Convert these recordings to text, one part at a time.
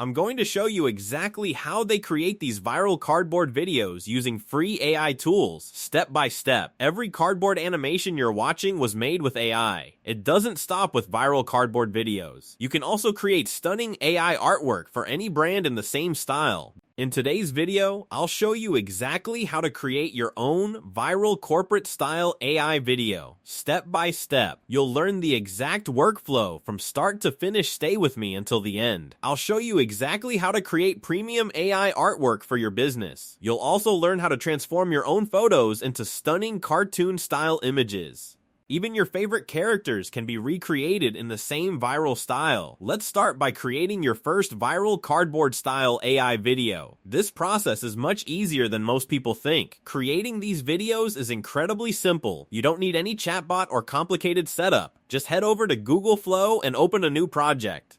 I'm going to show you exactly how they create these viral cardboard videos using free AI tools, step by step. Every cardboard animation you're watching was made with AI. It doesn't stop with viral cardboard videos. You can also create stunning AI artwork for any brand in the same style. In today's video, I'll show you exactly how to create your own viral corporate style AI video, step by step. You'll learn the exact workflow from start to finish. Stay with me until the end. I'll show you exactly how to create premium AI artwork for your business. You'll also learn how to transform your own photos into stunning cartoon style images. Even your favorite characters can be recreated in the same viral style. Let's start by creating your first viral cardboard style AI video. This process is much easier than most people think. Creating these videos is incredibly simple. You don't need any chatbot or complicated setup. Just head over to Google Flow and open a new project.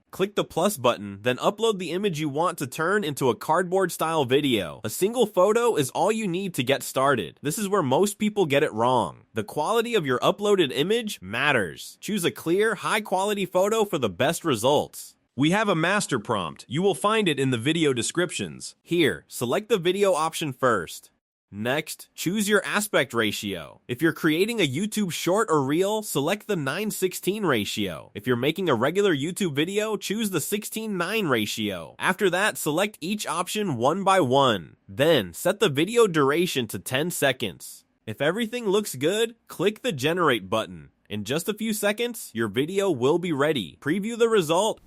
Click the plus button, then upload the image you want to turn into a cardboard style video. A single photo is all you need to get started. This is where most people get it wrong. The quality of your uploaded image matters. Choose a clear, high quality photo for the best results. We have a master prompt. You will find it in the video descriptions. Here, select the video option first. Next, choose your aspect ratio. If you're creating a YouTube short or reel, select the 9:16 ratio. If you're making a regular YouTube video, choose the 16:9 ratio. After that, select each option one by one. Then, set the video duration to 10 seconds. If everything looks good, click the generate button. In just a few seconds, your video will be ready. Preview the result.